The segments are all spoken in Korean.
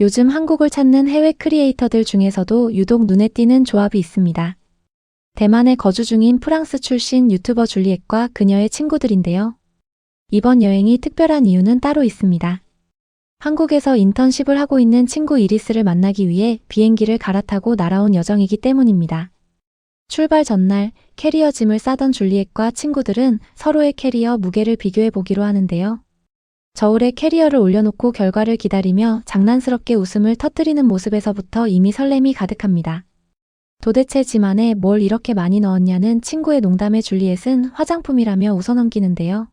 요즘 한국을 찾는 해외 크리에이터들 중에서도 유독 눈에 띄는 조합이 있습니다. 대만에 거주 중인 프랑스 출신 유튜버 줄리엣과 그녀의 친구들인데요. 이번 여행이 특별한 이유는 따로 있습니다. 한국에서 인턴십을 하고 있는 친구 이리스를 만나기 위해 비행기를 갈아타고 날아온 여정이기 때문입니다. 출발 전날 캐리어 짐을 싸던 줄리엣과 친구들은 서로의 캐리어 무게를 비교해 보기로 하는데요. 저울에 캐리어를 올려놓고 결과를 기다리며 장난스럽게 웃음을 터뜨리는 모습에서부터 이미 설렘이 가득합니다. 도대체 짐 안에 뭘 이렇게 많이 넣었냐는 친구의 농담에 줄리엣은 화장품이라며 웃어넘기는데요.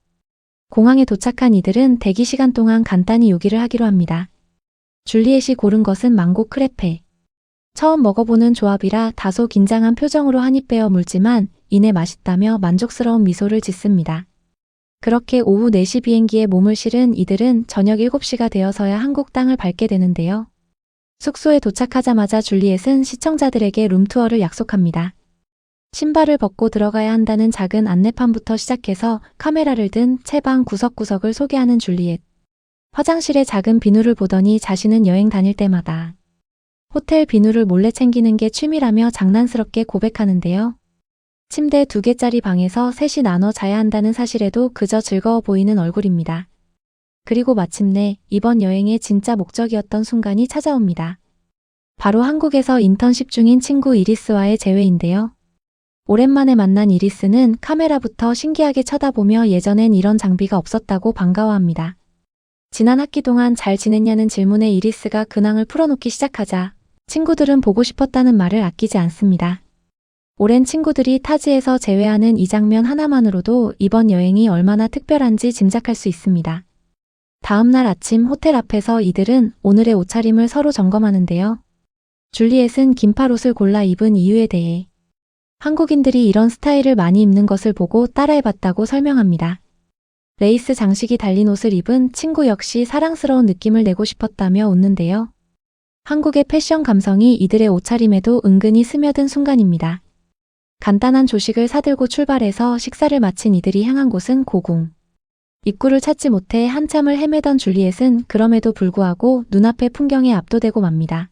공항에 도착한 이들은 대기 시간 동안 간단히 요기를 하기로 합니다. 줄리엣이 고른 것은 망고 크레페. 처음 먹어보는 조합이라 다소 긴장한 표정으로 한 입 베어 물지만 이내 맛있다며 만족스러운 미소를 짓습니다. 그렇게 오후 4시 비행기에 몸을 실은 이들은 저녁 7시가 되어서야 한국 땅을 밟게 되는데요. 숙소에 도착하자마자 줄리엣은 시청자들에게 룸투어를 약속합니다. 신발을 벗고 들어가야 한다는 작은 안내판부터 시작해서 카메라를 든 채방 구석구석을 소개하는 줄리엣. 화장실에 작은 비누를 보더니 자신은 여행 다닐 때마다 호텔 비누를 몰래 챙기는 게 취미라며 장난스럽게 고백하는데요. 침대 2개짜리 방에서 셋이 나눠 자야 한다는 사실에도 그저 즐거워 보이는 얼굴입니다. 그리고 마침내 이번 여행의 진짜 목적이었던 순간이 찾아옵니다. 바로 한국에서 인턴십 중인 친구 이리스와의 재회인데요. 오랜만에 만난 이리스는 카메라부터 신기하게 쳐다보며 예전엔 이런 장비가 없었다고 반가워합니다. 지난 학기 동안 잘 지냈냐는 질문에 이리스가 근황을 풀어놓기 시작하자 친구들은 보고 싶었다는 말을 아끼지 않습니다. 오랜 친구들이 타지에서 재회하는 이 장면 하나만으로도 이번 여행이 얼마나 특별한지 짐작할 수 있습니다. 다음 날 아침 호텔 앞에서 이들은 오늘의 옷차림을 서로 점검하는데요. 줄리엣은 긴팔 옷을 골라 입은 이유에 대해 한국인들이 이런 스타일을 많이 입는 것을 보고 따라해봤다고 설명합니다. 레이스 장식이 달린 옷을 입은 친구 역시 사랑스러운 느낌을 내고 싶었다며 웃는데요. 한국의 패션 감성이 이들의 옷차림에도 은근히 스며든 순간입니다. 간단한 조식을 사들고 출발해서 식사를 마친 이들이 향한 곳은 고궁. 입구를 찾지 못해 한참을 헤매던 줄리엣은 그럼에도 불구하고 눈앞의 풍경에 압도되고 맙니다.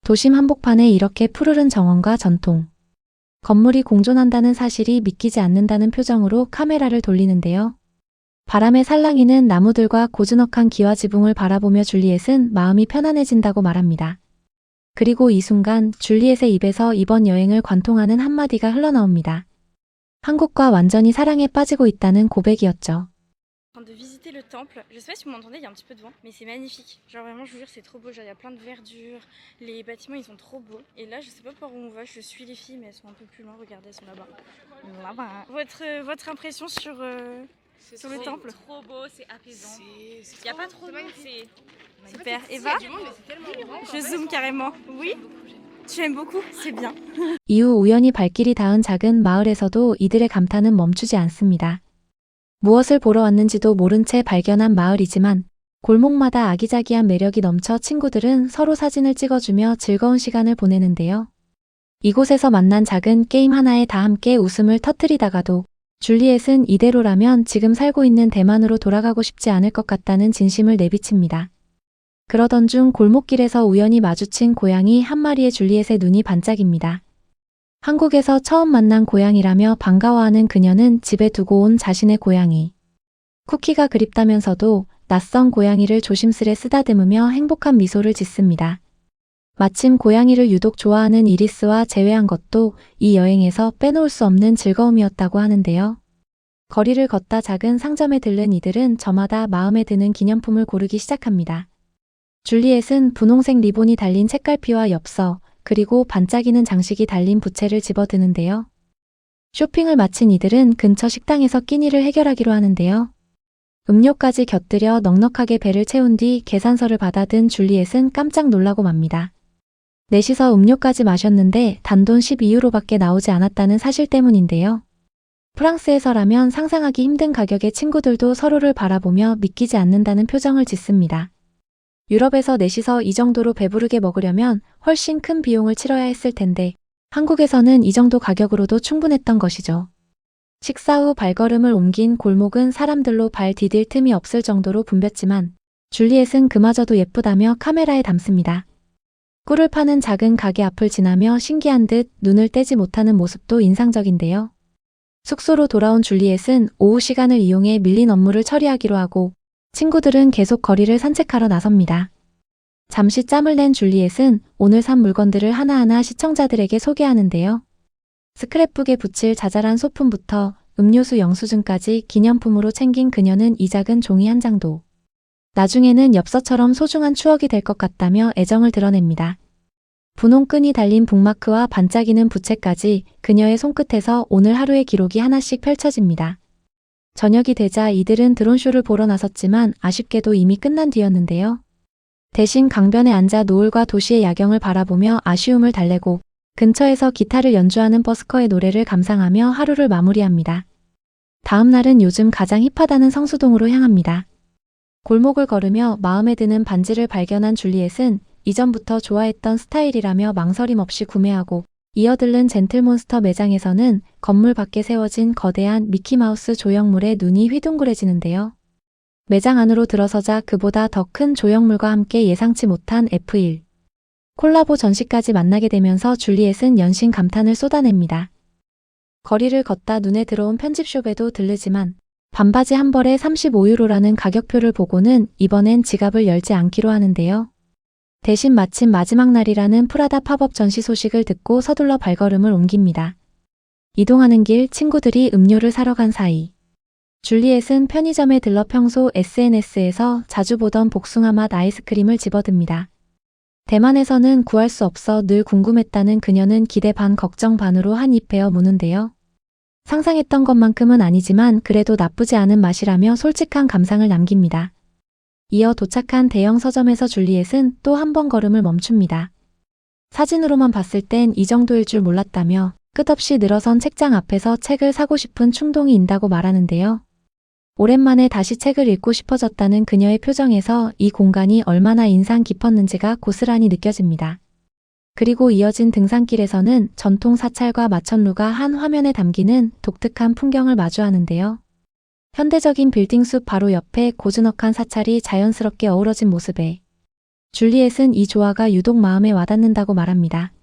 도심 한복판에 이렇게 푸르른 정원과 전통, 건물이 공존한다는 사실이 믿기지 않는다는 표정으로 카메라를 돌리는데요. 바람에 살랑이는 나무들과 고즈넉한 기와 지붕을 바라보며 줄리엣은 마음이 편안해진다고 말합니다. 그리고 이 순간 줄리엣의 입에서 이번 여행을 관통하는 한마디가 흘러나옵니다. 한국과 완전히 사랑에 빠지고 있다는 고백이었죠. De visiter le temple. Je sais pas si vous m'entendez, il y a un petit peu de vent, mais c'est magnifique. Genre vraiment, je vous jure, c'est trop beau. Genre, il y a plein de verdure, les bâtiments ils sont trop beaux. Et là, je sais pas par où on va, je suis les filles, mais elles sont un peu plus loin. Regardez, elles sont là-bas. Là-bas. Votre impression sur le temple? Trop beau, c'est apaisant. Il Il y a pas trop de monde, c'est super. Il y Eva, a du monde, mais c'est tellement grand. je zoome carrément. Oui, tu aimes beaucoup, c'est bien. 이후 우연히 발길이 닿은 작은 마을에서도 이들의 감탄은 멈추지 않습니다. 무엇을 보러 왔는지도 모른 채 발견한 마을이지만 골목마다 아기자기한 매력이 넘쳐 친구들은 서로 사진을 찍어주며 즐거운 시간을 보내는데요. 이곳에서 만난 작은 게임 하나에 다 함께 웃음을 터뜨리다가도 줄리엣은 이대로라면 지금 살고 있는 대만으로 돌아가고 싶지 않을 것 같다는 진심을 내비칩니다. 그러던 중 골목길에서 우연히 마주친 고양이 한 마리의 줄리엣의 눈이 반짝입니다. 한국에서 처음 만난 고양이라며 반가워하는 그녀는 집에 두고 온 자신의 고양이 쿠키가 그립다면서도 낯선 고양이를 조심스레 쓰다듬으며 행복한 미소를 짓습니다. 마침 고양이를 유독 좋아하는 이리스와 재회한 것도 이 여행에서 빼놓을 수 없는 즐거움이었다고 하는데요. 거리를 걷다 작은 상점에 들른 이들은 저마다 마음에 드는 기념품을 고르기 시작합니다. 줄리엣은 분홍색 리본이 달린 책갈피와 엽서, 그리고 반짝이는 장식이 달린 부채를 집어드는데요. 쇼핑을 마친 이들은 근처 식당에서 끼니를 해결하기로 하는데요. 음료까지 곁들여 넉넉하게 배를 채운 뒤 계산서를 받아든 줄리엣은 깜짝 놀라고 맙니다. 넷이서 음료까지 마셨는데 단돈 12유로밖에 나오지 않았다는 사실 때문인데요. 프랑스에서라면 상상하기 힘든 가격의 친구들도 서로를 바라보며 믿기지 않는다는 표정을 짓습니다. 유럽에서 넷이서 이 정도로 배부르게 먹으려면 훨씬 큰 비용을 치러야 했을 텐데 한국에서는 이 정도 가격으로도 충분했던 것이죠. 식사 후 발걸음을 옮긴 골목은 사람들로 발 디딜 틈이 없을 정도로 붐볐지만 줄리엣은 그마저도 예쁘다며 카메라에 담습니다. 꿀을 파는 작은 가게 앞을 지나며 신기한 듯 눈을 떼지 못하는 모습도 인상적인데요. 숙소로 돌아온 줄리엣은 오후 시간을 이용해 밀린 업무를 처리하기로 하고 친구들은 계속 거리를 산책하러 나섭니다. 잠시 짬을 낸 줄리엣은 오늘 산 물건들을 하나하나 시청자들에게 소개하는데요. 스크랩북에 붙일 자잘한 소품부터 음료수 영수증까지 기념품으로 챙긴 그녀는 이 작은 종이 한 장도 나중에는 엽서처럼 소중한 추억이 될 것 같다며 애정을 드러냅니다. 분홍끈이 달린 북마크와 반짝이는 부채까지 그녀의 손끝에서 오늘 하루의 기록이 하나씩 펼쳐집니다. 저녁이 되자 이들은 드론쇼를 보러 나섰지만 아쉽게도 이미 끝난 뒤였는데요. 대신 강변에 앉아 노을과 도시의 야경을 바라보며 아쉬움을 달래고 근처에서 기타를 연주하는 버스커의 노래를 감상하며 하루를 마무리합니다. 다음 날은 요즘 가장 힙하다는 성수동으로 향합니다. 골목을 걸으며 마음에 드는 반지를 발견한 줄리엣은 이전부터 좋아했던 스타일이라며 망설임 없이 구매하고 이어들른 젠틀몬스터 매장에서는 건물 밖에 세워진 거대한 미키마우스 조형물에 눈이 휘둥그레지는데요. 매장 안으로 들어서자 그보다 더 큰 조형물과 함께 예상치 못한 F1 콜라보 전시까지 만나게 되면서 줄리엣은 연신 감탄을 쏟아냅니다. 거리를 걷다 눈에 들어온 편집숍에도 들르지만 반바지 한 벌에 35유로라는 가격표를 보고는 이번엔 지갑을 열지 않기로 하는데요. 대신 마침 마지막 날이라는 프라다 팝업 전시 소식을 듣고 서둘러 발걸음을 옮깁니다. 이동하는 길 친구들이 음료를 사러 간 사이 줄리엣은 편의점에 들러 평소 SNS에서 자주 보던 복숭아 맛 아이스크림을 집어듭니다. 대만에서는 구할 수 없어 늘 궁금했다는 그녀는 기대 반 걱정 반으로 한 입 베어 무는데요. 상상했던 것만큼은 아니지만 그래도 나쁘지 않은 맛이라며 솔직한 감상을 남깁니다. 이어 도착한 대형 서점에서 줄리엣은 또 한 번 걸음을 멈춥니다. 사진으로만 봤을 땐 이 정도일 줄 몰랐다며 끝없이 늘어선 책장 앞에서 책을 사고 싶은 충동이 인다고 말하는데요. 오랜만에 다시 책을 읽고 싶어졌다는 그녀의 표정에서 이 공간이 얼마나 인상 깊었는지가 고스란히 느껴집니다. 그리고 이어진 등산길에서는 전통 사찰과 마천루가 한 화면에 담기는 독특한 풍경을 마주하는데요. 현대적인 빌딩 숲 바로 옆에 고즈넉한 사찰이 자연스럽게 어우러진 모습에 줄리엣은 이 조화가 유독 마음에 와닿는다고 말합니다.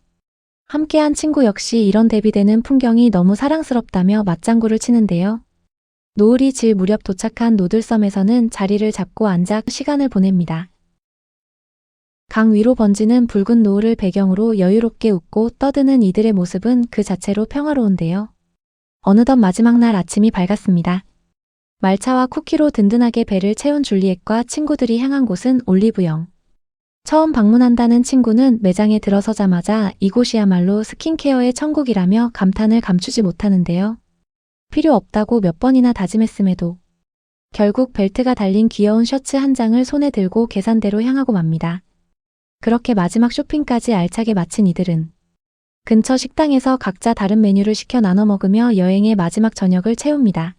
함께한 친구 역시 이런 대비되는 풍경이 너무 사랑스럽다며 맞장구를 치는데요. 노을이 질 무렵 도착한 노들섬에서는 자리를 잡고 앉아 시간을 보냅니다. 강 위로 번지는 붉은 노을을 배경으로 여유롭게 웃고 떠드는 이들의 모습은 그 자체로 평화로운데요. 어느덧 마지막 날 아침이 밝았습니다. 말차와 쿠키로 든든하게 배를 채운 줄리엣과 친구들이 향한 곳은 올리브영. 처음 방문한다는 친구는 매장에 들어서자마자 이곳이야말로 스킨케어의 천국이라며 감탄을 감추지 못하는데요. 필요 없다고 몇 번이나 다짐했음에도 결국 벨트가 달린 귀여운 셔츠 한 장을 손에 들고 계산대로 향하고 맙니다. 그렇게 마지막 쇼핑까지 알차게 마친 이들은 근처 식당에서 각자 다른 메뉴를 시켜 나눠 먹으며 여행의 마지막 저녁을 채웁니다.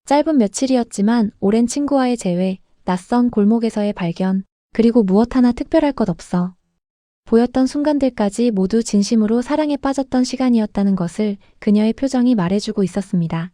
짧은 며칠이었지만 오랜 친구와의 재회, 낯선 골목에서의 발견, 그리고 무엇 하나 특별할 것 없어 보였던 순간들까지 모두 진심으로 사랑에 빠졌던 시간이었다는 것을 그녀의 표정이 말해주고 있었습니다.